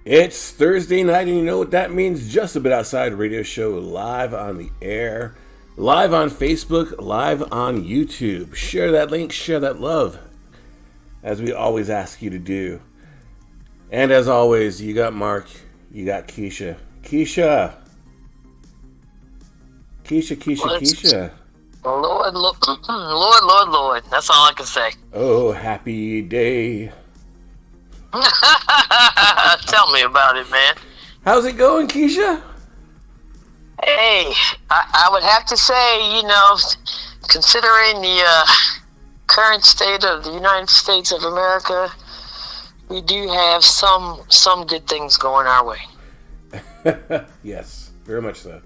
It's Thursday night, and you know what that means? Just a bit outside radio show, live on the air, live on Facebook, live on YouTube. Share that link, share that love, as we always ask you to do. And as always, you got Mark, you got Keisha. Keisha. Lord. That's all I can say. Oh, happy day. Tell me about it, man. How's it going, Keisha? Hey, I would have to say, considering the current state of the United States of America, we do have some good things going our way. Yes, very much so.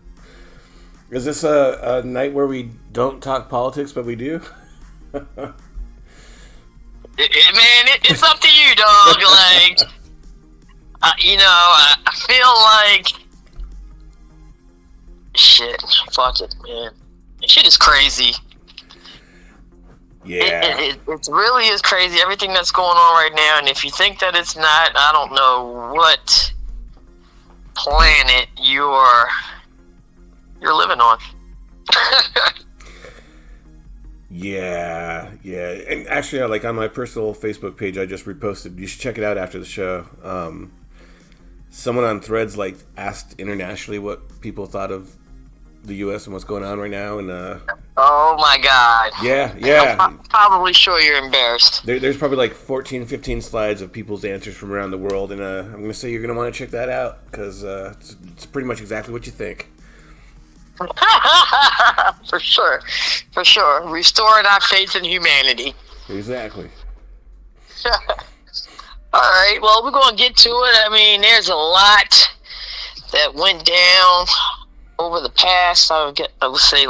Is this a night where we don't talk politics, but we do? It's up to you, dog. Like, I feel like shit. Fuck it, man. Shit is crazy. Yeah. It really is crazy. Everything that's going on right now, and if you think that it's not, I don't know what planet you're living on. Yeah. And actually, like on my personal Facebook page, I just reposted. You should check it out after the show. Someone on Threads asked internationally what people thought of the U.S. and what's going on right now, and oh my God. Yeah. I'm probably sure you're embarrassed. There's probably 14, 15 slides of people's answers from around the world, and I'm going to say you're going to want to check that out because it's pretty much exactly what you think. For sure. Restoring our faith in humanity. Exactly. All right, well, we're going to get to it. I mean, there's a lot that went down over the past, I would say,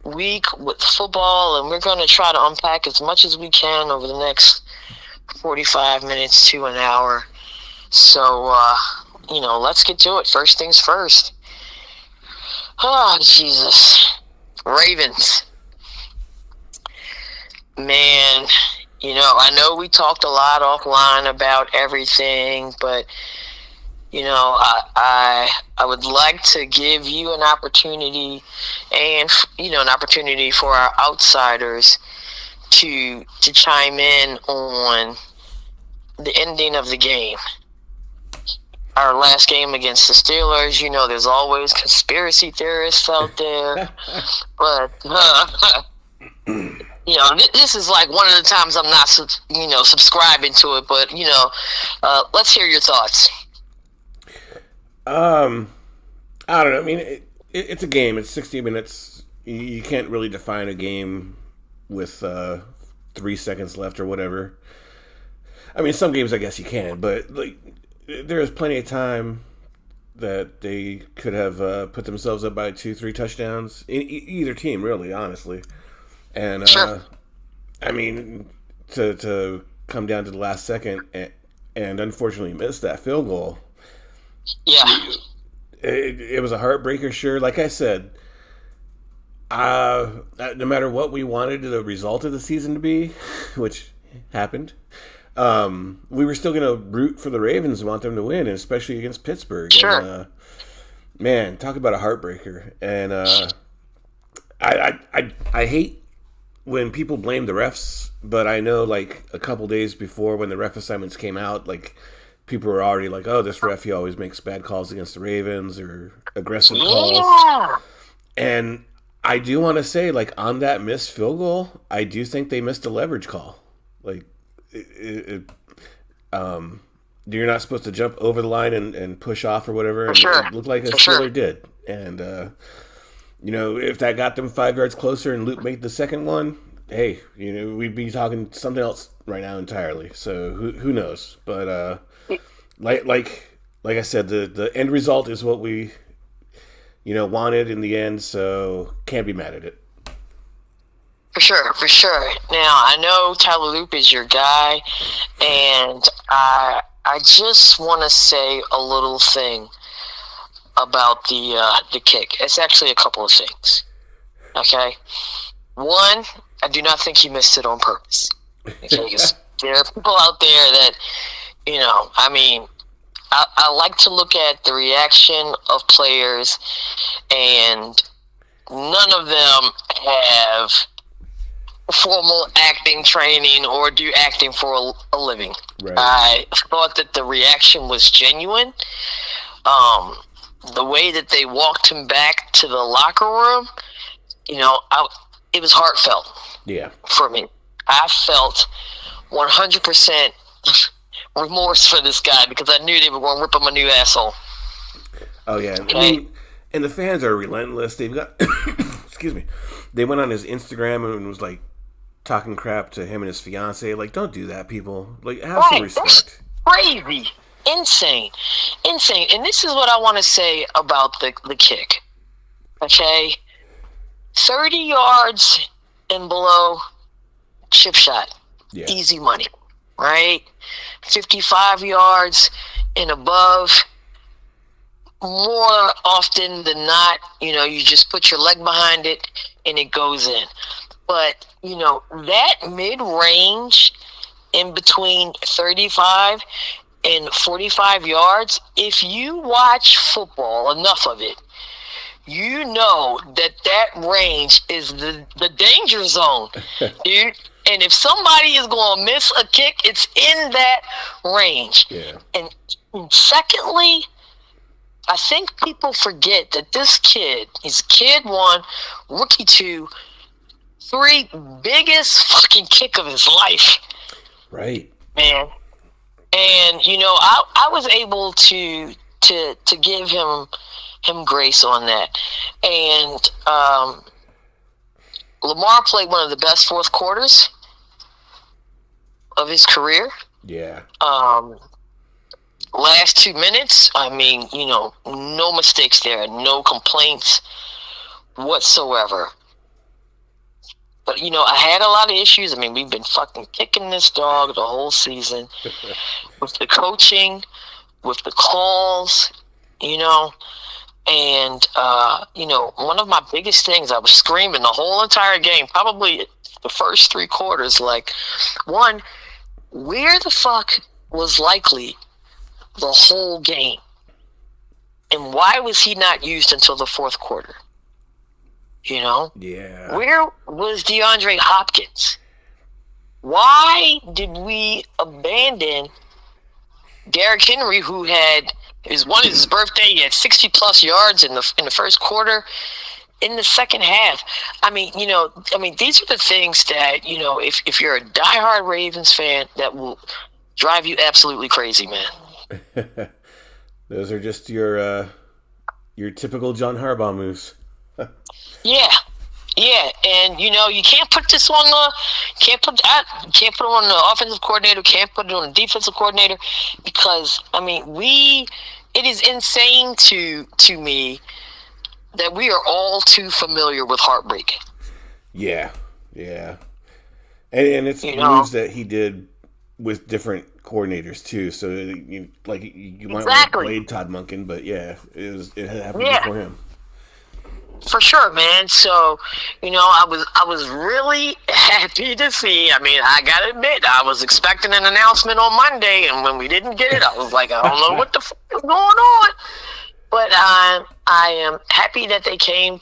week with football, and we're going to try to unpack as much as we can over the next 45 minutes to an hour. So, let's get to it. First things first. Oh, Jesus. Ravens. Man, I know we talked a lot offline about everything, but, I would like to give you an opportunity and, an opportunity for our outsiders to chime in on the ending of the game. Our last game against the Steelers, there's always conspiracy theorists out there. But, this is one of the times I'm not, subscribing to it. But, let's hear your thoughts. I don't know. I mean, it's a game. It's 60 minutes. You can't really define a game with 3 seconds left or whatever. I mean, some games I guess you can, but there is plenty of time that they could have put themselves up by 2-3 touchdowns in either team, really, honestly. And sure. I mean, to come down to the last second and unfortunately miss that field goal. Yeah. It was a heartbreaker, sure. Like I said, no matter what we wanted the result of the season to be, which happened, we were still going to root for the Ravens and want them to win, and especially against Pittsburgh. Sure. And, man, talk about a heartbreaker. And I hate when people blame the refs, but I know a couple days before when the ref assignments came out, people were already oh, this ref, he always makes bad calls against the Ravens or aggressive calls. Yeah. And I do want to say, on that missed field goal, I do think they missed a leverage call. you're not supposed to jump over the line and push off or whatever. For And sure. it looked like a For Steeler sure. did. And, if that got them 5 yards closer and Luke made the second one, hey, we'd be talking something else right now entirely. So who knows? But like I said, the end result is what we wanted in the end. So can't be mad at it. For sure, for sure. Now I know Tyler Loop is your guy, and I just want to say a little thing about the kick. It's actually a couple of things. Okay, one, I do not think he missed it on purpose. Okay, 'cause there are people out there that I mean, I like to look at the reaction of players, and none of them have formal acting training or do acting for a living. Right. I thought that the reaction was genuine. The way that they walked him back to the locker room, it was heartfelt. Yeah. For me. I felt 100% remorse for this guy because I knew they were going to rip him a new asshole. Oh yeah. Okay. I mean, and the fans are relentless. They've got excuse me. They went on his Instagram and was like talking crap to him and his fiance. Like, don't do that, people. Like, have some respect. That's crazy. Insane. And this is what I want to say about the kick. Okay? 30 yards and below, chip shot. Yeah. Easy money. Right? 55 yards and above, more often than not, you just put your leg behind it and it goes in. But, that mid-range in between 35 and 45 yards, if you watch football, enough of it, you know that range is the danger zone, dude. And if somebody is going to miss a kick, it's in that range. Yeah. And secondly, I think people forget that this kid, he's kid 1, rookie 2, 3, biggest fucking kick of his life. Right. Man. And, I was able to give him grace on that. And Lamar played one of the best fourth quarters of his career. Yeah. Last 2 minutes, I mean, no mistakes there, no complaints whatsoever. But, I had a lot of issues. I mean, we've been fucking kicking this dog the whole season with the coaching, with the calls, and, one of my biggest things, I was screaming the whole entire game, probably the first 3 quarters, like, one, where the fuck was Likely the whole game? And why was he not used until the fourth quarter? Yeah. Where was DeAndre Hopkins? Why did we abandon Derrick Henry, who had his birthday? He had 60+ yards in the first quarter. In the second half, I mean, these are the things that if you're a diehard Ravens fan, that will drive you absolutely crazy, man. Those are just your typical John Harbaugh moves. Yeah, and you can't put this on can't put it on the offensive coordinator, can't put it on the defensive coordinator, because it is insane to me that we are all too familiar with heartbreak. Yeah, and it's moves that he did with different coordinators too. So you might want to blame Todd Monken, but yeah, it had happened before him. For sure, man. So, I was really happy to see. I mean, I gotta admit, I was expecting an announcement on Monday, and when we didn't get it, I was like, I don't know what the fuck is going on. But I am happy that they came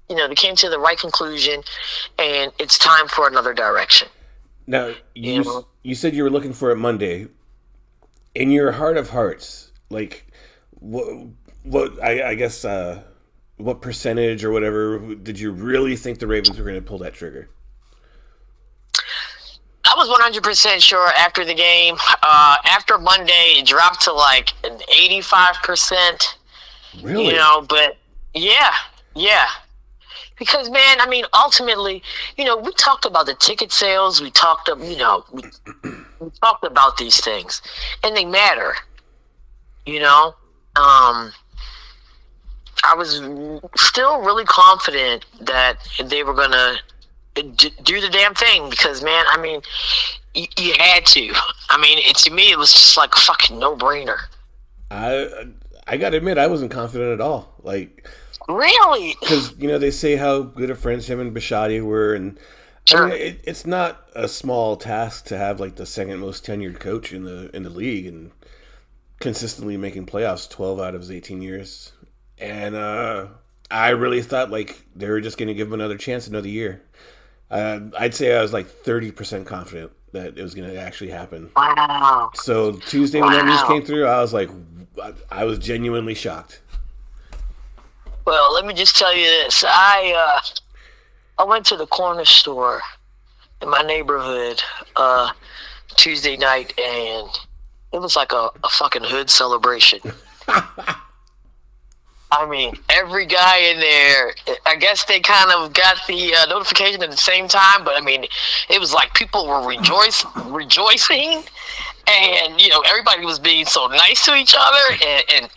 to the right conclusion, and it's time for another direction. Now, you said you were looking for it Monday. In your heart of hearts, like, what percentage or whatever did you really think the Ravens were going to pull that trigger? I was 100% sure after the game. After Monday, it dropped to like an 85%. Really? But yeah. Because, man, I mean, ultimately, we talked about the ticket sales. We talked, we talked about these things, and they matter. I was still really confident that they were gonna do the damn thing because, man, I mean, you had to. I mean, to me, it was just like a fucking no-brainer. I gotta admit, I wasn't confident at all. Like, really? Because they say how good of friends him and Bishotti were, and Sure. I mean, it's not a small task to have like the second most tenured coach in the league and consistently making playoffs 12 out of his 18 years. And I really thought like they were just going to give him another chance, another year. I'd say I was like 30% confident that it was going to actually happen. Wow. So Tuesday when that news came through, I was like, I was genuinely shocked. Well, let me just tell you this. I went to the corner store in my neighborhood Tuesday night, and it was like a fucking hood celebration. I mean, every guy in there, I guess they kind of got the notification at the same time, but I mean, it was like people were rejoicing, and, everybody was being so nice to each other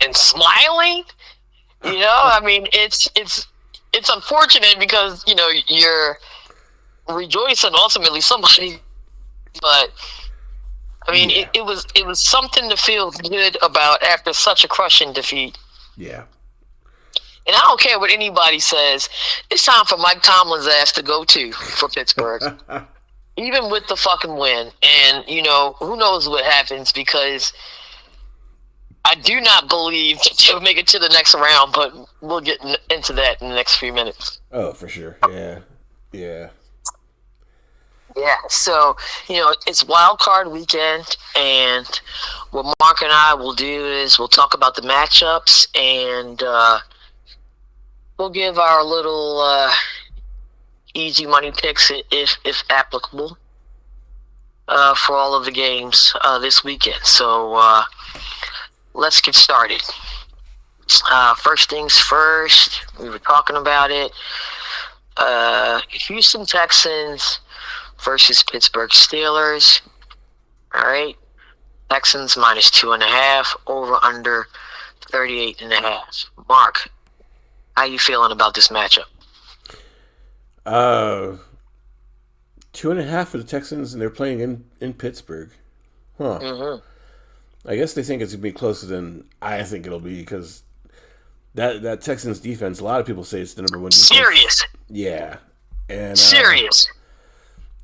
and smiling. I mean, it's unfortunate because, you're rejoicing ultimately somebody, but I mean, Yeah. it was something to feel good about after such a crushing defeat. Yeah. And I don't care what anybody says. It's time for Mike Tomlin's ass to go to for Pittsburgh. Even with the fucking win. And, who knows what happens because I do not believe they'll make it to the next round, but we'll get into that in the next few minutes. Oh, for sure. Yeah. Yeah, so, it's wild card weekend, and what Mark and I will do is we'll talk about the matchups, and we'll give our little easy money picks, if applicable, for all of the games this weekend. So let's get started. First things first, we were talking about it. Houston Texans versus Pittsburgh Steelers. All right. Texans minus 2.5, over under 38.5. Mark, how you feeling about this matchup? 2.5 for the Texans, and they're playing in Pittsburgh. Huh. Mm-hmm. I guess they think it's gonna be closer than I think it'll be because that Texans defense. A lot of people say it's the number one defense. Serious. Yeah. And Serious.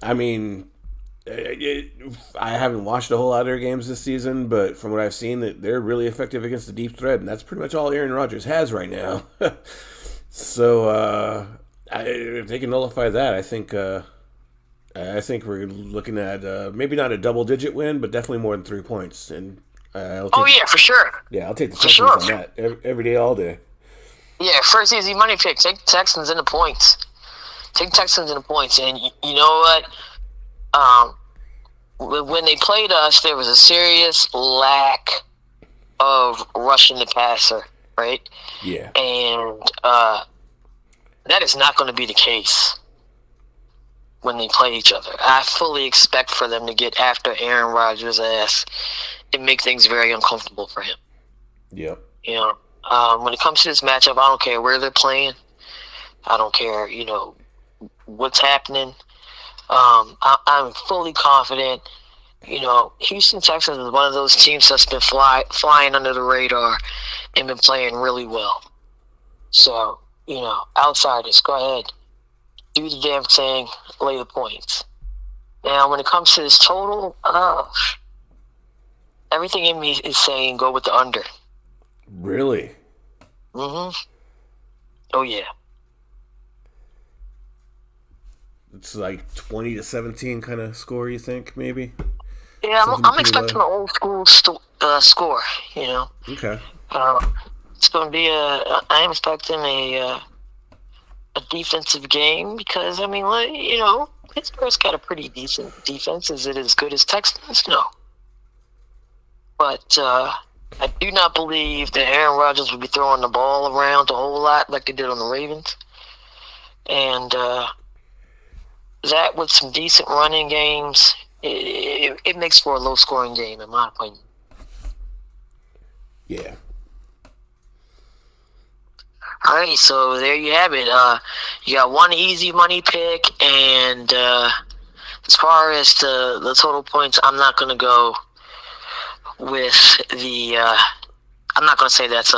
I mean, I haven't watched a whole lot of their games this season, but from what I've seen, that they're really effective against the deep threat, and that's pretty much all Aaron Rodgers has right now. So if they can nullify that, I think we're looking at maybe not a double-digit win, but definitely more than 3 points. And for sure. Yeah, I'll take the Texans on that every day, all day. Yeah, first easy money pick. Take the Texans in the points. And you know what? When they played us, there was a serious lack of rushing the passer, right? Yeah. And that is not going to be the case when they play each other. I fully expect for them to get after Aaron Rodgers' ass and make things very uncomfortable for him. Yep. When it comes to this matchup, I don't care where they're playing. I don't care, what's happening. I'm fully confident. Houston Texans is one of those teams that's been flying under the radar and been playing really well. So, outsiders, go ahead. Do the damn thing, lay the points. Now, when it comes to this total, everything in me is saying go with the under. Really? Mm-hmm. Oh, yeah. It's like 20-17 kind of score, you think, maybe? Yeah, I'm expecting an old school score, Okay. It's going to be I am expecting a defensive game because, I mean, Pittsburgh's got a pretty decent defense. Is it as good as Texans? No. But I do not believe that Aaron Rodgers will be throwing the ball around a whole lot like they did on the Ravens. And that with some decent running games, it makes for a low-scoring game, in my opinion. Yeah. All right, so there you have it. You got one easy money pick, and as far as the total points, I'm not going to go with the. I'm not going to say that's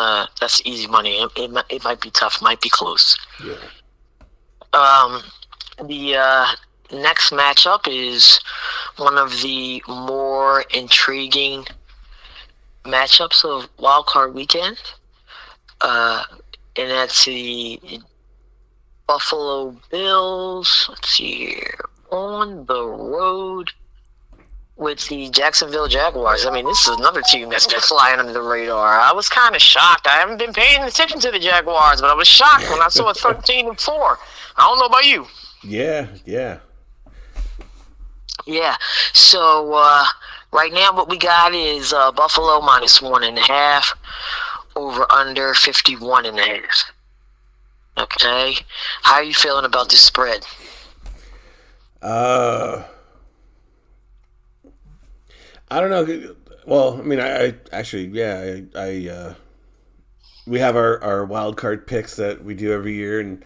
easy money. It might be tough, might be close. Yeah. The next matchup is one of the more intriguing matchups of Wild Card Weekend. And that's the Buffalo Bills. Let's see here. On the road with the Jacksonville Jaguars. I mean, this is another team that's been flying under the radar. I was kind of shocked. I haven't been paying attention to the Jaguars, but I was shocked when I saw 13-4. I don't know about you. Yeah. Yeah. So right now what we got is Buffalo -1.5. Over under 51.5. Okay. How are you feeling about this spread? I don't know. Well, I mean, I actually, we have our wild card picks that we do every year, and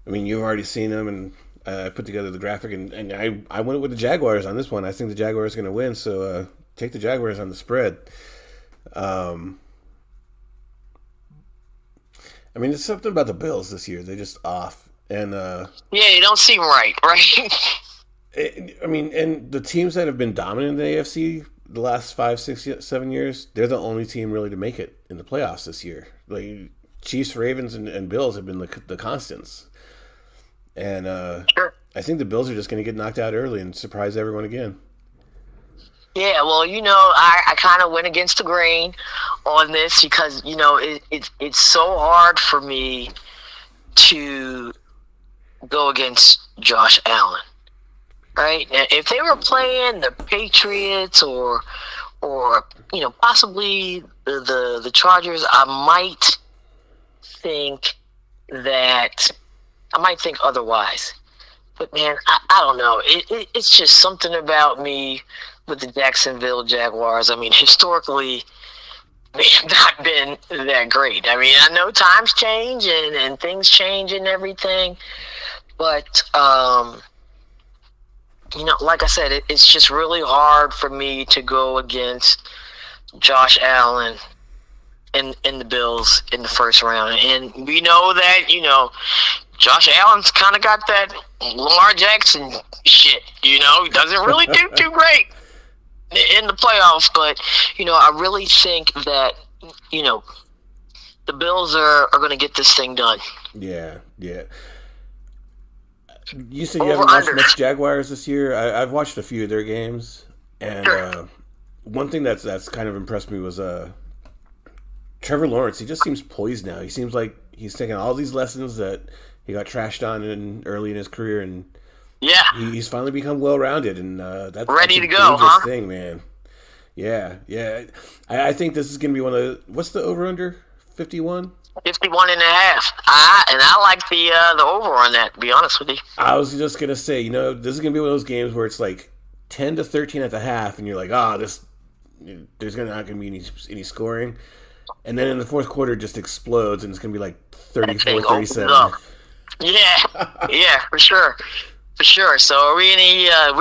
I mean, you've already seen them, and I put together the graphic, and I went with the Jaguars on this one. I think the Jaguars are going to win, so take the Jaguars on the spread. I mean, there's something about the Bills this year. They're just off. And yeah, you don't seem right? I mean, and the teams that have been dominant in the AFC the last 5, 6, 7 years, they're the only team really to make it in the playoffs this year. Like Chiefs, Ravens, and Bills have been the constants. And Sure. I think the Bills are just going to get knocked out early and surprise everyone again. Yeah, well, I kind of went against the grain on this because, it's so hard for me to go against Josh Allen, right? Now, if they were playing the Patriots or possibly the Chargers, I might think otherwise. But, man, I don't know. It's just something about me with the Jacksonville Jaguars. I mean, historically, they have not been that great. I mean, I know times change and things change and everything, but like I said, it's just really hard for me to go against Josh Allen and the Bills in the first round. And we know that, Josh Allen's kind of got that Lamar Jackson shit, he doesn't really do too great in the playoffs, but I really think that the Bills are going to get this thing done. Yeah. You said you haven't watched much Jaguars this year. I've watched a few of their games, and Sure. One thing that's kind of impressed me was Trevor Lawrence. He just seems poised now. He seems like he's taking all these lessons that he got trashed on early in his career, and Yeah. he's finally become well-rounded, and that's Ready that's to a go, dangerous huh? thing, man. Yeah. I think this is going to be one of the... What's the over-under? 51? 51.5. And I like the over on that, to be honest with you. I was just going to say, this is going to be one of those games where it's like 10-13 at the half, and you're like, there's not going to be any scoring. And then in the fourth quarter, it just explodes, and it's going to be like 34, 37. Yeah, for sure. So are we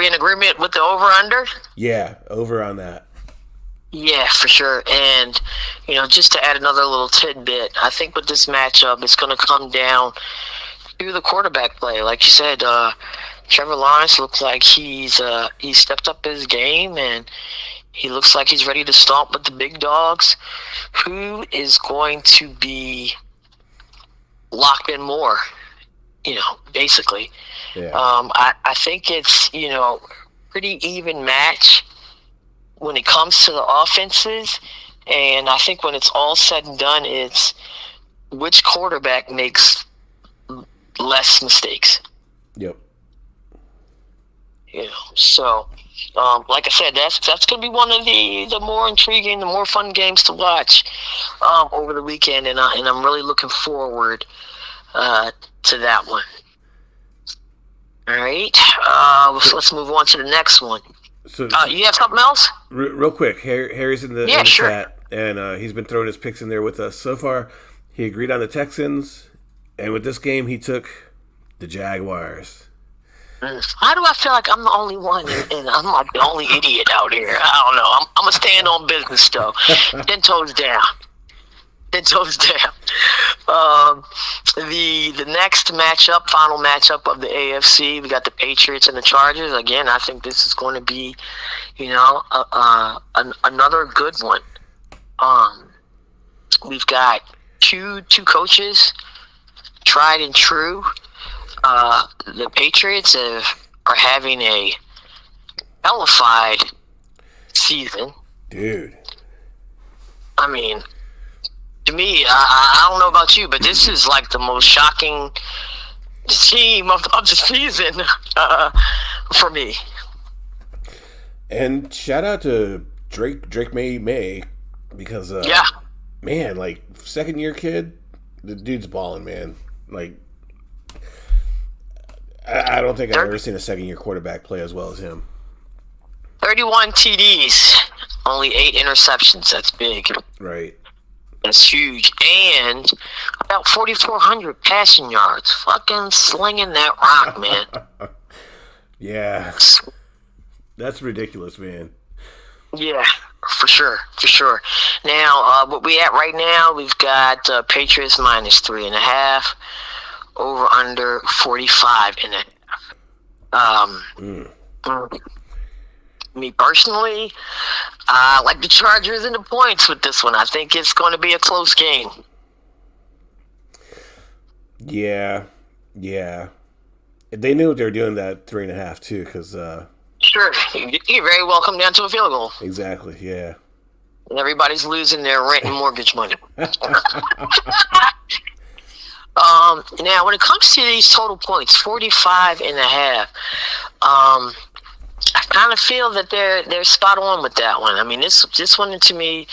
in agreement with the over-under? Yeah, over on that. Yeah, for sure. And, just to add another little tidbit, I think with this matchup, it's going to come down to the quarterback play. Like you said, Trevor Lawrence looks like he's stepped up his game, and he looks like he's ready to stomp with the big dogs. Who is going to be locked in more, basically? Yeah. I think it's, pretty even match when it comes to the offenses. And I think when it's all said and done, it's which quarterback makes less mistakes. Yep. So, like I said, that's going to be one of the more intriguing, the more fun games to watch over the weekend, and I'm really looking forward to that one. All right, let's move on to the next one. So you have something else? Real quick, Harry's in the sure. chat, and he's been throwing his picks in there with us so far. He agreed on the Texans, and with this game, he took the Jaguars. Why do I feel like I'm the only one, and I'm like the only idiot out here? I don't know. I'm gonna stand on business though. 10 toes down. 10 toes down. The next matchup, final matchup of the AFC, we got the Patriots and the Chargers. Again, I think this is going to be, another good one. We've got two coaches, tried and true. The Patriots are having a hellified season. Dude. I mean, to me, I don't know about you, but this is like the most shocking team of the season for me. And shout out to Drake May, because man, like, second year kid, the dude's balling, man. Like, I don't think I've ever seen a second year quarterback play as well as him. 31 TDs, only 8 interceptions. That's big. Right. That's huge. And about 4,400 passing yards. Fucking slinging that rock, man. Yeah. That's ridiculous, man. Yeah, for sure. Now, what we at right now, we've got Patriots minus 3.5, over under 45.5. Me personally, I like the Chargers and the points with this one. I think it's going to be a close game. Yeah. They knew what they were doing that 3.5 too, because sure, you very well come down to a field goal. Exactly. Yeah. And everybody's losing their rent and mortgage money. Now, when it comes to these total points, 45.5. I kind of feel that they're spot on with that one. I mean, this one to me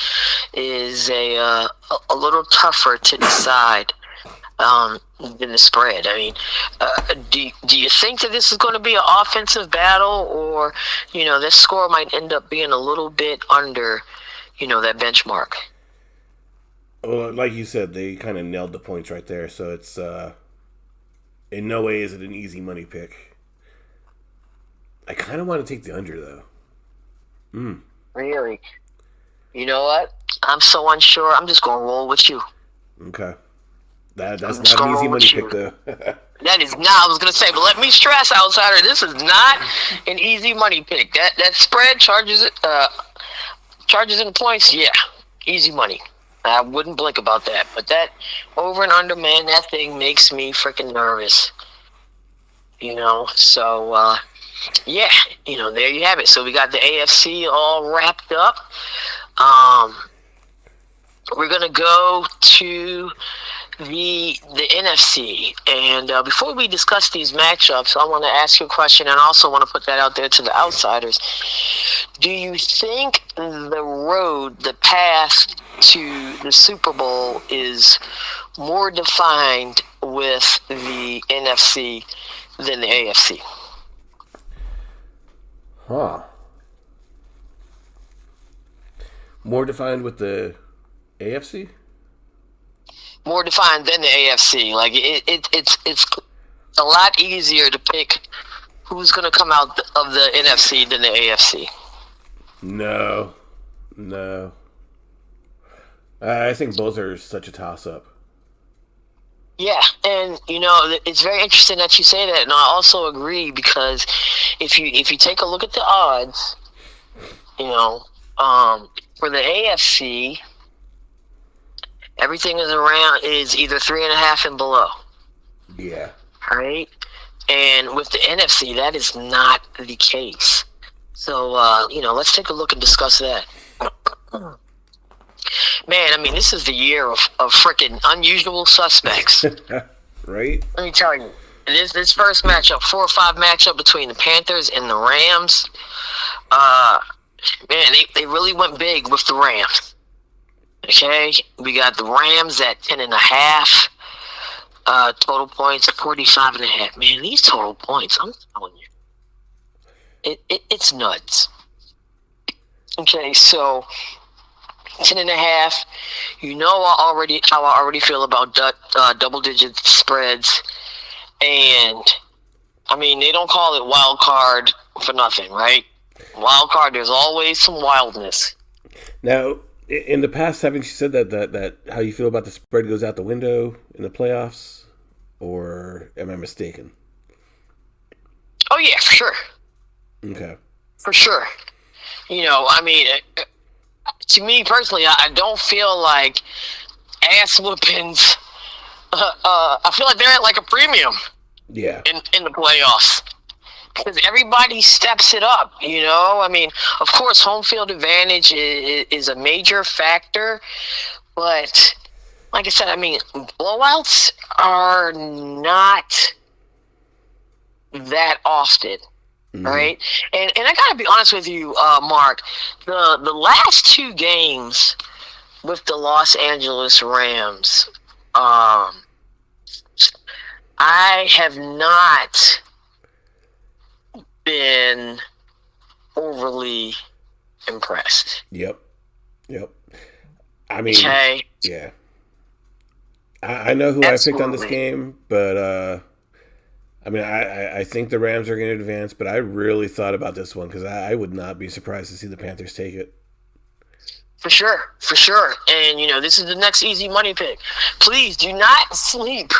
is a little tougher to decide than the spread. I mean, do you think that this is going to be an offensive battle, or this score might end up being a little bit under that benchmark? Well, like you said, they kind of nailed the points right there. So it's in no way is it an easy money pick. I kind of want to take the under, though. Really? You know what? I'm so unsure. I'm just going to roll with you. Okay. That's not an easy money pick, though. That is not. I was going to say, but let me stress, outsider, this is not an easy money pick. That spread charges in the points, yeah, easy money. I wouldn't blink about that. But that over and under, man, that thing makes me freaking nervous. So... yeah, there you have it. So we got the AFC all wrapped up. We're gonna go to the NFC, and before we discuss these matchups, I want to ask you a question, and I also want to put that out there to the outsiders. Do you think the path to the Super Bowl is more defined with the NFC than the AFC? Huh. More defined with the AFC? More defined than the AFC. Like it's a lot easier to pick who's going to come out of the NFC than the AFC. No. I think both are such a toss-up. Yeah, and it's very interesting that you say that, and I also agree, because if you take a look at the odds, for the AFC, everything is either 3.5 and below. Yeah. Right, and with the NFC, that is not the case. So let's take a look and discuss that. Man, I mean, this is the year of freaking unusual suspects. Right? Let me tell you, this first matchup, 4-5 matchup between the Panthers and the Rams. Man, they really went big with the Rams. Okay, we got the Rams at 10.5. Total points 45.5. Man, these total points, I'm telling you, it's nuts. Okay, so 10.5. You know how I already feel about double-digit spreads, and I mean they don't call it wild card for nothing, right? Wild card, there's always some wildness. Now, in the past, haven't you said that how you feel about the spread goes out the window in the playoffs, or am I mistaken? Oh yeah, for sure. Okay. For sure. You know, I mean, to me personally, I don't feel like ass whoopings. I feel like they're at like a premium. Yeah. In the playoffs, because everybody steps it up. You know, I mean, of course, home field advantage is a major factor, but like I said, I mean, blowouts are not that often. Mm-hmm. Right, and I gotta be honest with you, Mark. The last two games with the Los Angeles Rams, I have not been overly impressed. Yep. I mean, okay. Yeah. I know who Absolutely. I picked on this game, but I mean, I think the Rams are going to advance, but I really thought about this one because I would not be surprised to see the Panthers take it. For sure. And, you know, this is the next easy money pick. Please do not sleep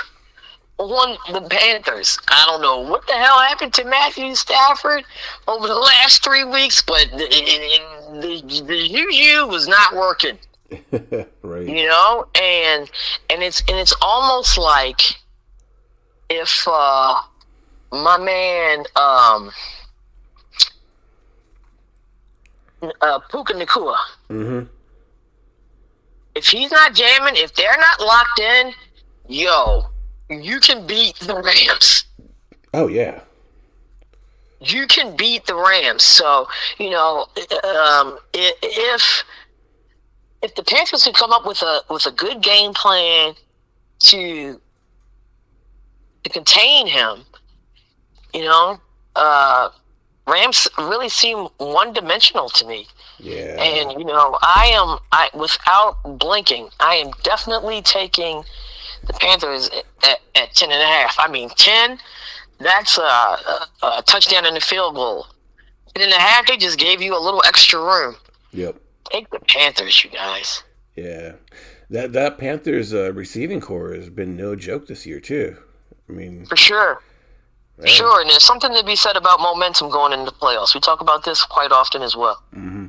on the Panthers. I don't know what the hell happened to Matthew Stafford over the last 3 weeks, but the juju was not working. Right. You know, and it's almost like if my man Puka Nacua, mm-hmm. if he's not jamming, if they're not locked in, you can beat the Rams. Oh yeah, you can beat the Rams. So you know, if the Panthers could come up with a good game plan to contain him, you know, Rams really seem one-dimensional to me. Yeah. And, you know, without blinking, I am definitely taking the Panthers at 10.5. I mean, 10, that's a touchdown and a field goal. 10.5, they just gave you a little extra room. Yep. Take the Panthers, you guys. Yeah. That Panthers receiving core has been no joke this year, too. I mean, for sure. Man. Sure, and there's something to be said about momentum going into the playoffs. We talk about this quite often as well. Mm-hmm.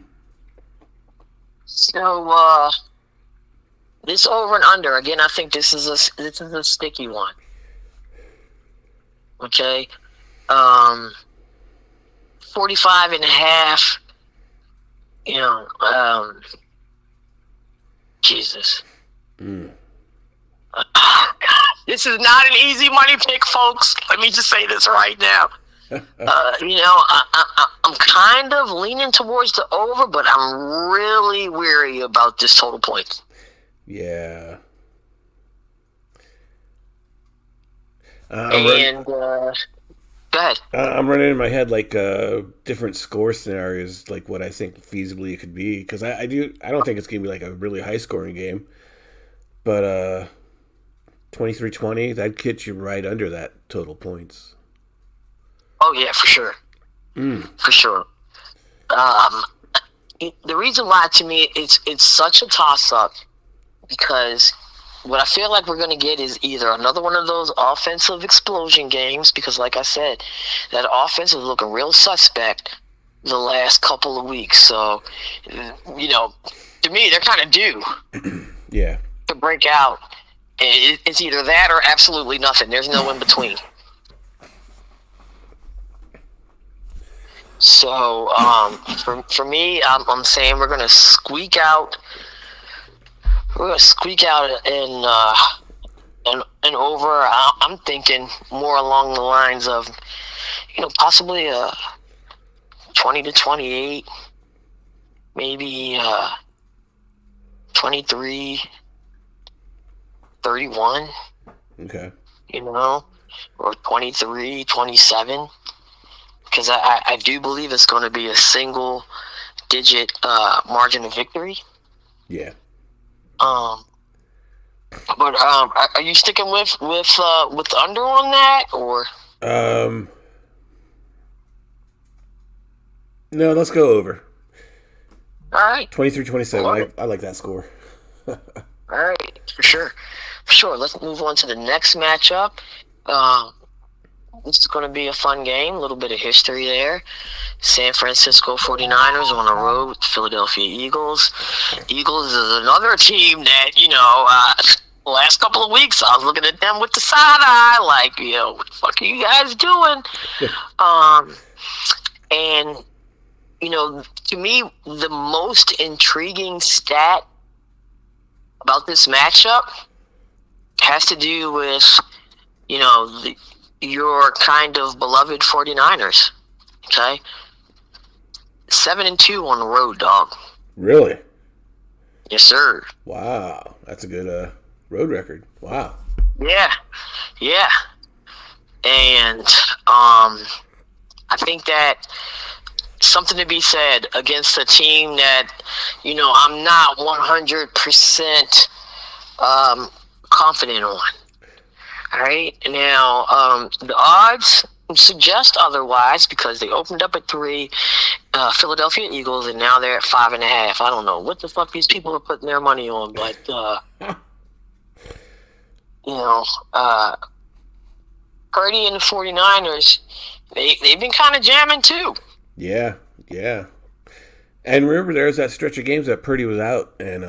So, this over and under, again, I think this is a sticky one. Okay? 45.5, you know, Jesus. Mm. Oh, God. This is not an easy money pick, folks. Let me just say this right now. You know, I'm kind of leaning towards the over, but I'm really weary about this total points. Yeah. Go ahead. I'm running in my head like different score scenarios, like what I think feasibly it could be, because I don't think it's gonna be like a really high scoring game, but 23-20, that gets you right under that total points. Oh yeah, for sure. For sure. The reason why, to me, it's such a toss-up, because what I feel like we're going to get is either another one of those offensive explosion games, because like I said, that offense is looking real suspect the last couple of weeks. So, you know, to me, they're kind of due yeah, to break out. It's either that or absolutely nothing. There's no in between. So, for me, I'm saying we're going to squeak out. We're going to squeak out in and over. I'm thinking more along the lines of, possibly a 20-28, maybe 23-31. Okay. Or 23-27. Because I do believe it's going to be a single digit margin of victory. Yeah. But are you sticking with the under on that, or? No, let's go over. All right. 23-27. I like that score. All right, for sure. Let's move on to the next matchup. This is going to be a fun game. A little bit of history there. San Francisco 49ers on the road with Philadelphia Eagles. Eagles is another team that, the last couple of weeks I was looking at them with the side eye, like, what the fuck are you guys doing? And, to me, the most intriguing stat about this matchup has to do with, your kind of beloved 49ers. Okay? 7-2 on the road, dog. Really? Yes, sir. Wow. That's a good road record. Wow. Yeah. And I think that something to be said against a team that, I'm not 100% confident on. All right. Now, the odds suggest otherwise because they opened up at 3, Philadelphia Eagles, and now they're at 5.5. I don't know what the fuck these people are putting their money on, but Purdy and the 49ers, they've been kind of jamming too. Yeah. And remember, there was that stretch of games that Purdy was out, and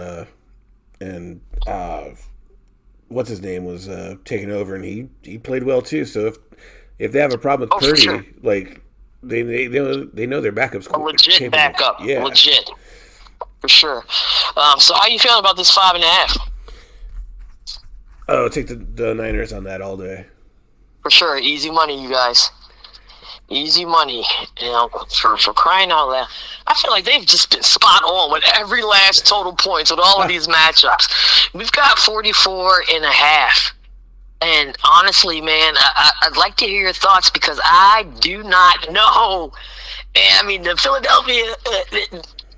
what's his name was taking over, and he played well too. So if they have a problem with Purdy, sure. Like they know their backup's a legit capable. Backup, yeah, legit for sure. So how you feeling about this 5.5? Oh, take the Niners on that all day. For sure, easy money, you guys. Easy money, for crying out loud. I feel like they've just been spot on with every last total points with all of these matchups. We've got 44.5. And honestly, man, I'd like to hear your thoughts because I do not know. And, I mean, the Philadelphia,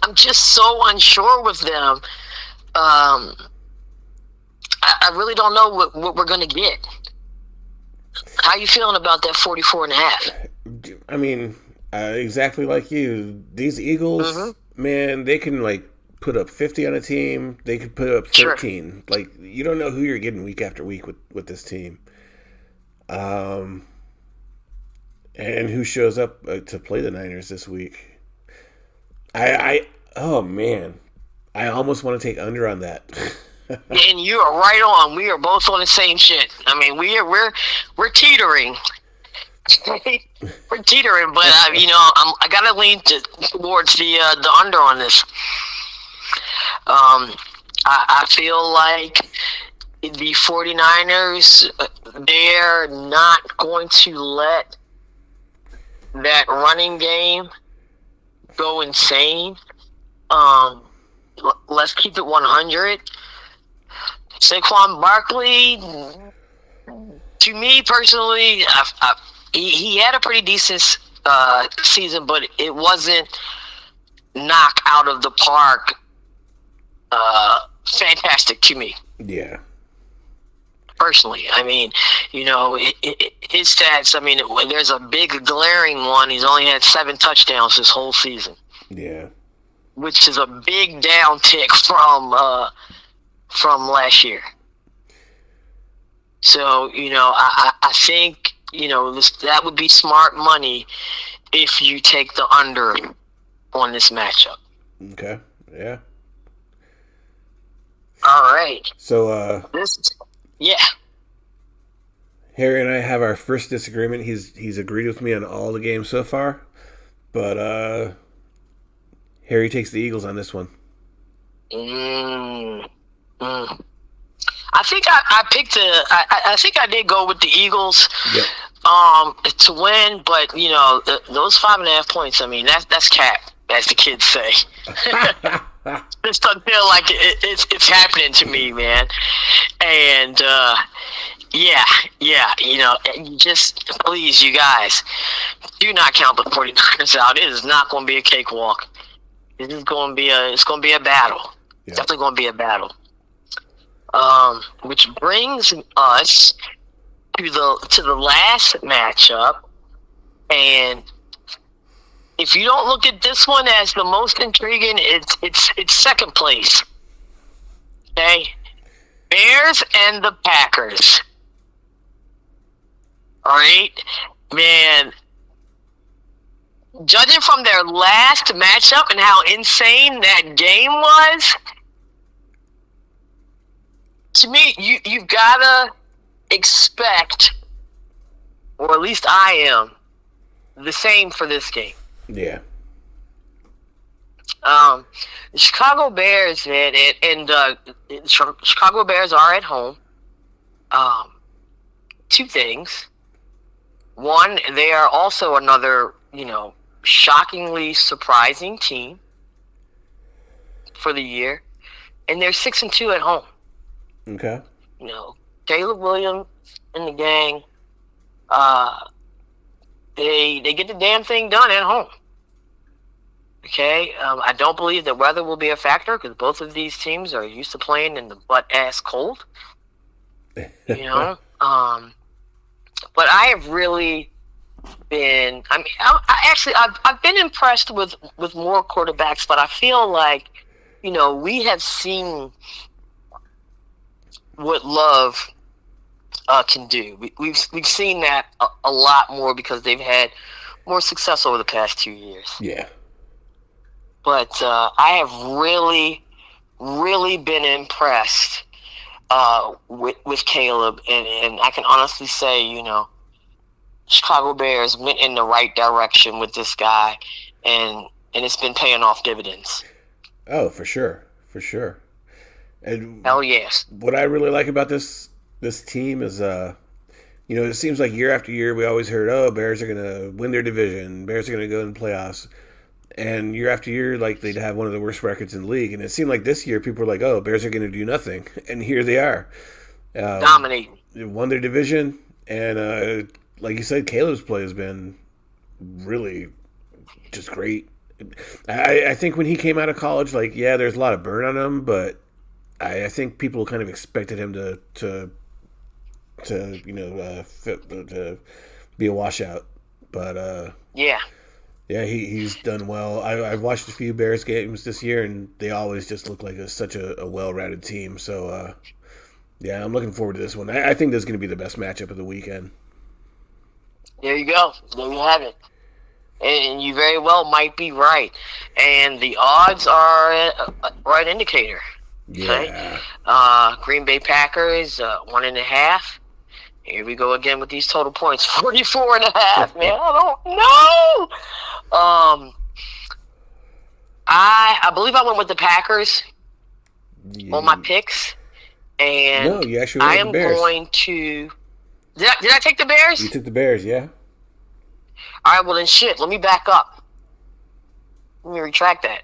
I'm just so unsure with them. I really don't know what we're going to get. How you feeling about that 44.5? I mean, exactly like you. These Eagles, man, they can put up 50 on a team. They could put up 13. Sure. You don't know who you're getting week after week with this team. And who shows up to play the Niners this week? Oh man, I almost want to take under on that. And you are right on. We are both on the same shit. I mean, we're teetering. We're teetering, but I gotta lean towards the under on this. I feel like the 49ers, they're not going to let that running game go insane. Let's keep it 100. Saquon Barkley, to me personally, he had a pretty decent season, but it wasn't knock out of the park fantastic to me. Yeah. Personally, I mean, his stats, I mean, there's a big glaring one. He's only had 7 touchdowns this whole season. Yeah. Which is a big downtick from last year. So, I think, that would be smart money if you take the under on this matchup. Okay. Yeah. All right. So, yeah. Harry and I have our first disagreement. He's agreed with me on all the games so far, but Harry takes the Eagles on this one. I I think I picked I think I did go with the Eagles. Yep. To win, but those 5.5 points. I mean, that's cap, as the kids say. This doesn't feel like it's happening to me, man. And just please, you guys, do not count the 49ers out. It is not going to be a cakewalk. It is going to be a battle. Yeah. Definitely going to be a battle. Which brings us to the last matchup, and if you don't look at this one as the most intriguing, it's second place. Okay, Bears and the Packers. All right, man. Judging from their last matchup and how insane that game was, to me, you've gotta expect, or at least I am, the same for this game. Yeah. The Chicago Bears, man, and Chicago Bears are at home. Two things. One, they are also another, shockingly surprising team for the year, and they're 6-2 at home. Okay. Caleb Williams and the gang, they get the damn thing done at home. Okay, I don't believe that weather will be a factor because both of these teams are used to playing in the butt-ass cold. But I have really been. I mean, I've been impressed with more quarterbacks, but I feel like we have seen what Love can do. We've seen that a lot more because they've had more success over the past 2 years. Yeah. But I have really, really been impressed with Caleb, and I can honestly say, Chicago Bears went in the right direction with this guy, and it's been paying off dividends. Oh, for sure. And hell yes. What I really like about this team is, it seems like year after year we always heard, Bears are going to win their division, Bears are going to go in the playoffs. And year after year, like, they'd have one of the worst records in the league. And it seemed like this year people were like, Bears are going to do nothing. And here they are. Dominating. They won their division. And like you said, Caleb's play has been really just great. I think when he came out of college, there's a lot of burn on him, but I think people kind of expected him to be a washout. But yeah, he's done well. I've watched a few Bears games this year, and they always just look like such a well-rounded team. So I'm looking forward to this one. I think this is going to be the best matchup of the weekend. There you go. There you have it. And you very well might be right. And the odds are a right indicator. Yeah. Okay? Green Bay Packers, 1.5. Here we go again with these total points. 44.5, man. I don't know. I believe I went with the Packers on my picks. And no, you actually went with the Bears. Going to... Did I take the Bears? You took the Bears, yeah. All right, well then shit, let me back up. Let me retract that.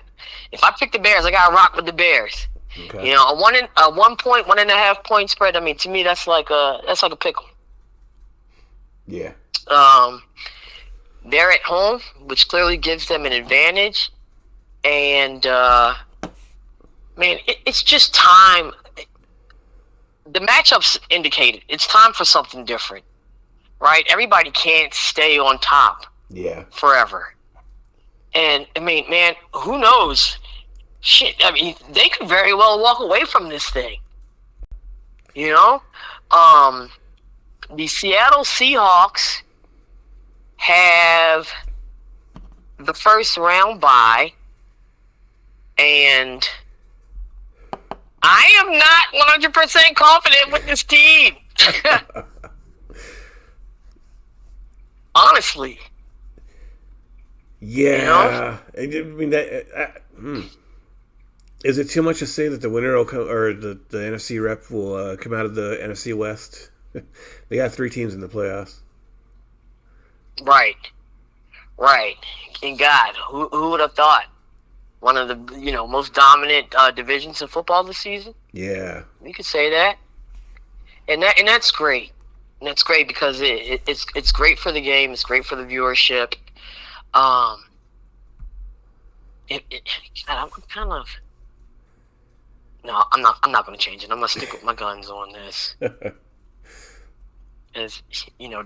If I pick the Bears, I gotta rock with the Bears. Okay. A 1.5 point spread. I mean, to me, that's like a pickle. Yeah. They're at home, which clearly gives them an advantage. And man, it's just time. The matchups indicated it's time for something different, right? Everybody can't stay on top. Yeah. Forever. And I mean, man, who knows? Shit, I mean, they could very well walk away from this thing. The Seattle Seahawks have the first round bye, and I am not 100% confident with this team. Honestly. Yeah. I mean, Is it too much to say that the winner will come, or the NFC rep will come out of the NFC West? They got 3 teams in the playoffs. Right, right. And God, who would have thought one of the most dominant divisions in football this season? Yeah, You could say that, and that's great. And that's great because it's great for the game. It's great for the viewership. Um, God, I'm kind of no. I'm not going to change it. I'm going to stick with my guns on this. As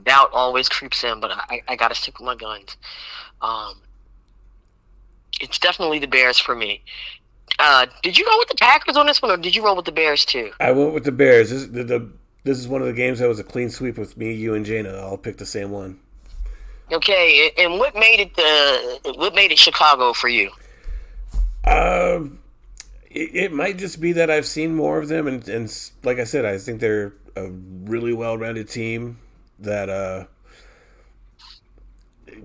doubt always creeps in, but I got to stick with my guns. It's definitely the Bears for me. Did you go with the Packers on this one, or did you roll with the Bears too? I went with the Bears. This is one of the games that was a clean sweep with me, you, and Jaina. I'll pick the same one. Okay, and what made it Chicago for you? It might just be that I've seen more of them, and like I said, I think they're a really well-rounded team. That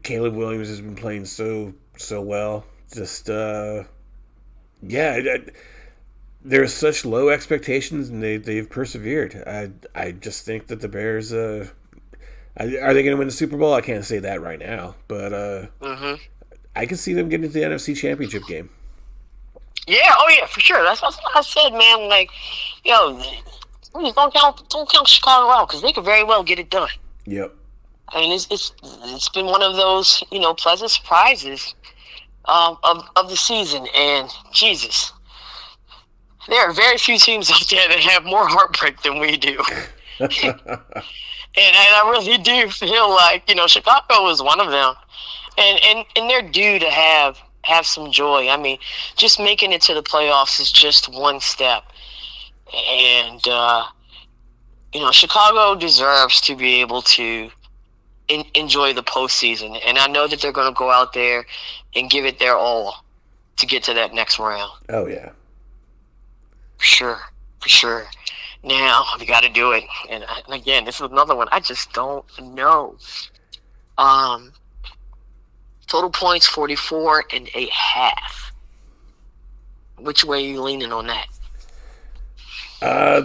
Caleb Williams has been playing so well. Just yeah. There's such low expectations, and they've persevered. I just think that the Bears. Are they going to win the Super Bowl? I can't say that right now, but I can see them getting to the NFC Championship game. Yeah, oh yeah, for sure. That's what I said, man. Like, please don't count Chicago out because they could very well get it done. Yep. I mean, it's been one of those pleasant surprises of the season, and Jesus. There are very few teams out there that have more heartbreak than we do. and I really do feel like, Chicago is one of them. And they're due to have some joy. I mean, just making it to the playoffs is just one step. And, Chicago deserves to be able to enjoy the postseason. And I know that they're going to go out there and give it their all to get to that next round. Oh, yeah. For sure. Now we got to do it, and again, this is another one I just don't know. Total points 44.5. Which way are you leaning on that?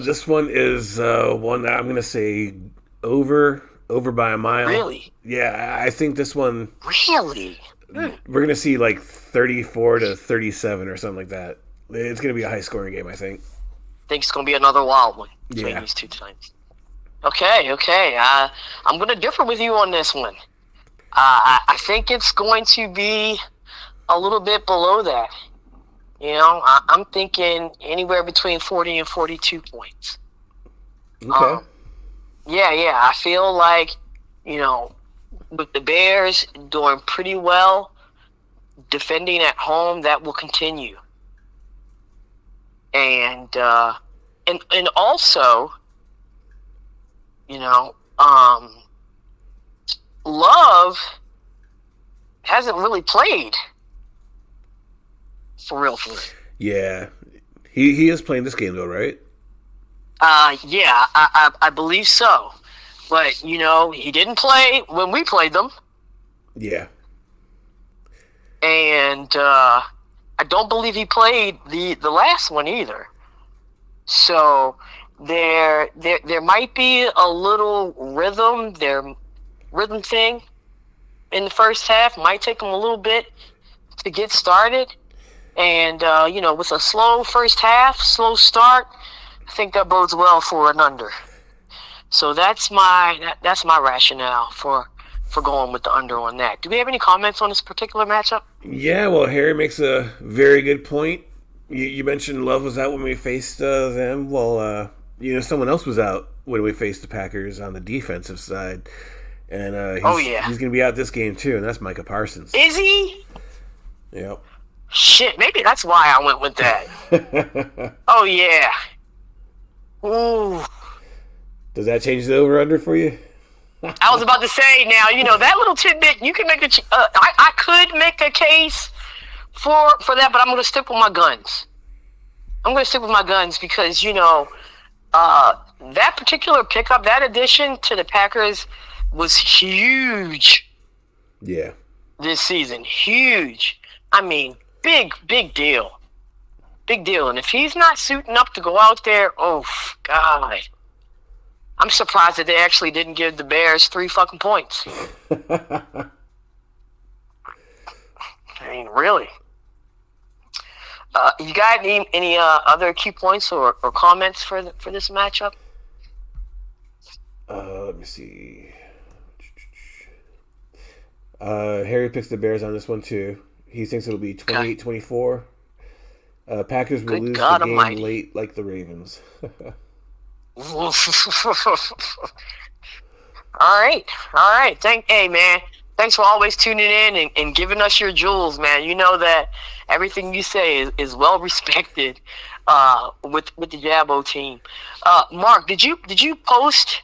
This one is one that I'm going to say over by a mile. Really? Yeah, I think this one. Really? We're going to see like 34-37 or something like that. It's going to be a high-scoring game, I think. Think it's going to be another wild one between these two teams. Okay. I'm going to differ with you on this one. I think it's going to be a little bit below that. I'm thinking anywhere between 40 and 42 points. Okay. Yeah. I feel like, with the Bears doing pretty well, defending at home, that will continue. And also, Love hasn't really played for real. Yeah, he is playing this game though, right? Yeah, I believe so. But he didn't play when we played them. Yeah. And I don't believe he played the last one either. So there might be a little rhythm thing in the first half. Might take him a little bit to get started. And with a slow first half, slow start, I think that bodes well for an under. So that's my rationale for going with the under on that. Do we have any comments on this particular matchup? Yeah, well, Harry makes a very good point. You mentioned Love was out when we faced them. Well, someone else was out when we faced the Packers on the defensive side. And he's going to be out this game too, and that's Micah Parsons. Is he? Yep. Shit, maybe that's why I went with that. Oh, yeah. Ooh. Does that change the over-under for you? I was about to say, now, that little tidbit, you can make I could make a case for that, but I'm going to stick with my guns. Because, that particular pickup, that addition to the Packers was huge. Yeah. This season. Huge. I mean, big deal. Big deal. And if he's not suiting up to go out there, oh, God. I'm surprised that they actually didn't give the Bears 3 fucking points. I mean, really. You got any other key points or comments for this matchup? Let me see. Harry picks the Bears on this one, too. He thinks it'll be 28-24. Packers will lose the game late like the Ravens. All right. Hey, man. Thanks for always tuning in and giving us your jewels, man. You know that everything you say is well respected with the JABO team. Mark, did you post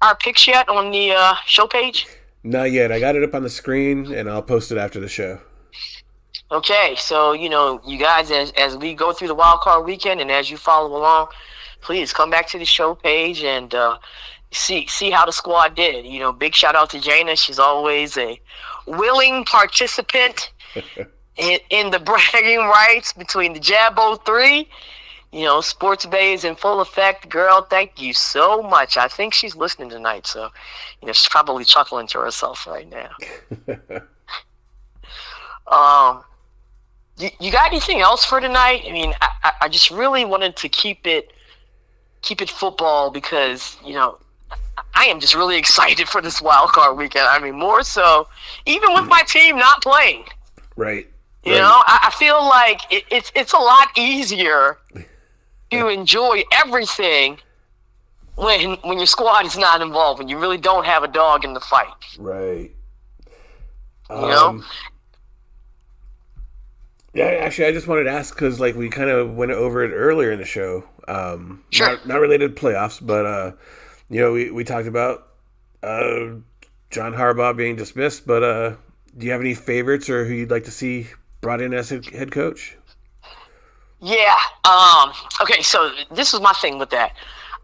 our picks yet on the show page? Not yet. I got it up on the screen, and I'll post it after the show. Okay, so, you guys, as we go through the wild card weekend and as you follow along, please come back to the show page and see how the squad did. Big shout out to Jana. She's always a willing participant in the bragging rights between the JABO 3. Sports Bay is in full effect. Girl, thank you so much. I think she's listening tonight, so she's probably chuckling to herself right now. You got anything else for tonight? I mean, I just really wanted to keep it football because I am just really excited for this wild card weekend. I mean, more so even with my team not playing. Right. I feel like it's a lot easier to enjoy everything when your squad is not involved, when you really don't have a dog in the fight. Right. Yeah, actually, I just wanted to ask because, we kind of went over it earlier in the show. Sure. Not related to playoffs, but we talked about John Harbaugh being dismissed. But do you have any favorites or who you'd like to see brought in as head coach? Yeah. Okay. So this was my thing with that.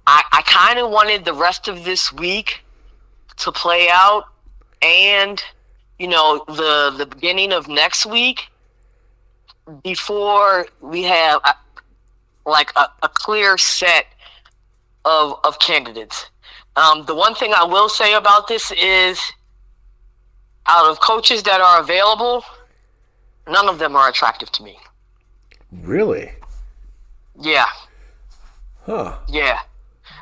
I kind of wanted the rest of this week to play out, and the beginning of next week, before we have a clear set of candidates. The one thing I will say about this is, out of coaches that are available, none of them are attractive to me. Really? Yeah. Huh. Yeah.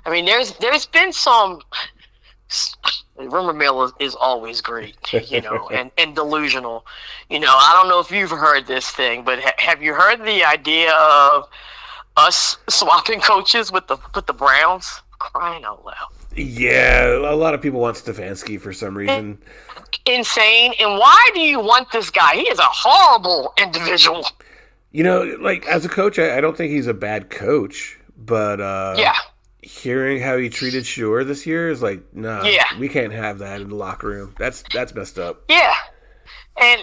I mean, there's been some. Rumor mill is always great, and delusional. I don't know if you've heard this thing, but have you heard the idea of us swapping coaches with the Browns? Crying out loud. Yeah, a lot of people want Stefanski for some reason. Insane. And why do you want this guy? He is a horrible individual. As a coach, I don't think he's a bad coach, but yeah. Hearing how he treated Shador this year is nah, yeah. We can't have that in the locker room. That's messed up. Yeah. And,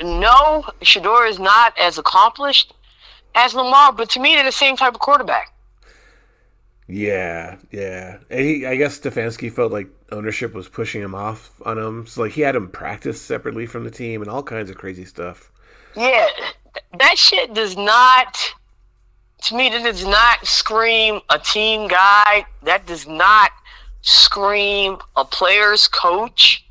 no, Shador is not as accomplished as Lamar, but to me, they're the same type of quarterback. Yeah. And I guess Stefanski felt like ownership was pushing him off on him. So, he had him practice separately from the team and all kinds of crazy stuff. Yeah, that shit does not... To me, that does not scream a team guy. That does not scream a player's coach.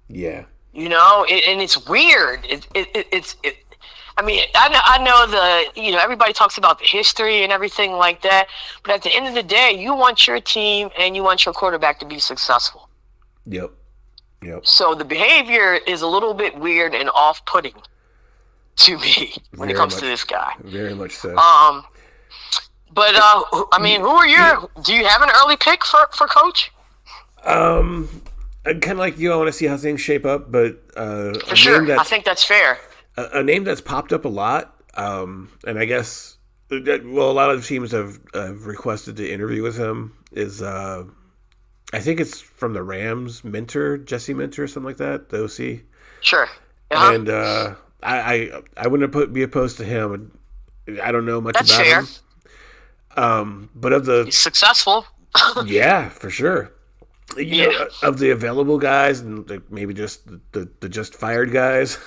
Yeah. And it's weird. I mean, I know everybody talks about the history and everything like that, but at the end of the day, you want your team and you want your quarterback to be successful. Yep. So the behavior is a little bit weird and off-putting to me when it comes to this guy. Very much so. But I mean, who are your? Do you have an early pick for coach? Kind of like you. I want to see how things shape up, but for sure, I think that's fair. A name that's popped up a lot, and I guess a lot of teams have requested to interview with him. Is I think it's from the Rams, Jesse Minter, something like that. The OC. Sure. Uh-huh. And I wouldn't be opposed to him. I don't know much that's about fair. him. But of the he's successful. Yeah, for sure. You know, of the available guys and maybe just the just fired guys,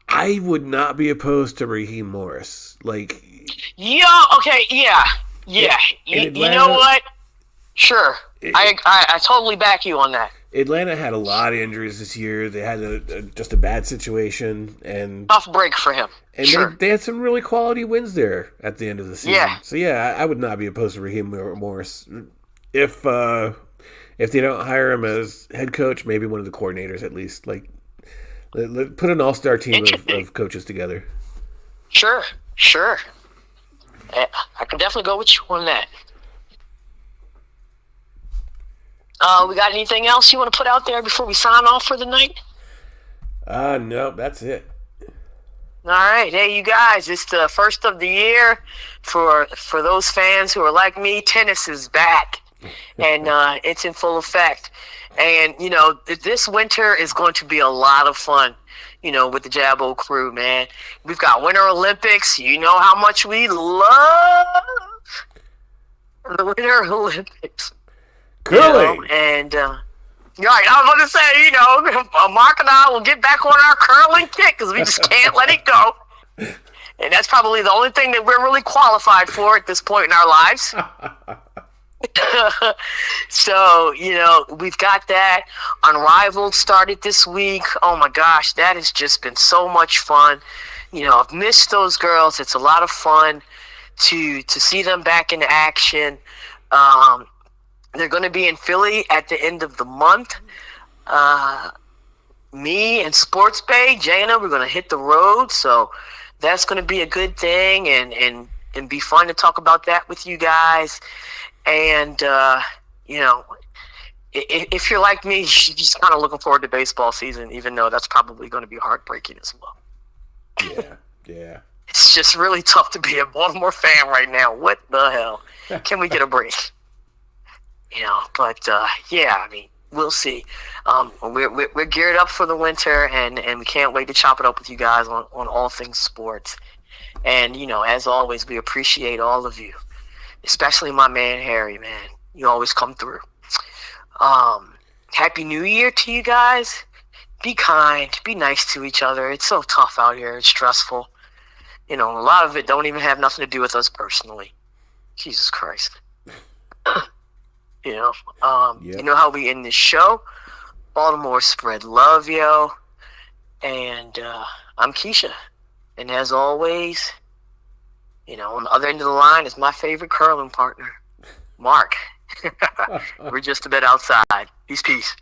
I would not be opposed to Raheem Morris. Like, Yeah. Okay. Yeah. Yeah. in You know Atlanta, what? Sure. it, I totally back you on that. Atlanta had a lot of injuries this year. They had just a bad situation, and Tough break for him. Sure. they had some really quality wins there at the end of the season. Yeah. So yeah, I would not be opposed to Raheem Morris if they don't hire him as head coach, maybe one of the coordinators at least. Like, put an all-star team of coaches together. Sure. Sure. I can definitely go with you on that. We got anything else you want to put out there before we sign off for the night? No, that's it. All right, hey you guys, it's the first of the year. For those fans who are like me, tennis is back, and it's in full effect. And you know, this winter is going to be a lot of fun. You know, with the JABO crew, man. We've got Winter Olympics. You know how much we love the Winter Olympics. Curling. You know, and right, I was going to say, you know, Mark and I will get back on our curling kick because we just can't let it go. And that's probably the only thing that we're really qualified for at this point in our lives. So, you know, we've got that. Unrivaled started this week. Oh my gosh, that has just been so much fun. You know, I've missed those girls. It's a lot of fun to see them back in action. They're going to be in Philly at the end of the month. Me and Sports Bay, Jana, we're going to hit the road. So that's going to be a good thing and be fun to talk about that with you guys. And, you know, if you're like me, you're just kind of looking forward to baseball season, even though that's probably going to be heartbreaking as well. Yeah. It's just really tough to be a Baltimore fan right now. What the hell? Can we get a break? You know, but yeah, I mean, we'll see. We're geared up for the winter, and we can't wait to chop it up with you guys on all things sports. And you know, as always, we appreciate all of you, especially my man Harry. Man, you always come through. Happy New Year to you guys. Be kind, be nice to each other. It's so tough out here. It's stressful. You know, a lot of it don't even have nothing to do with us personally. Jesus Christ. You know, Yep. You know how we end this show? Baltimore spread love, yo. And I'm Keisha. And as always, you know, on the other end of the line is my favorite curling partner, Mark. We're just a bit outside. Peace.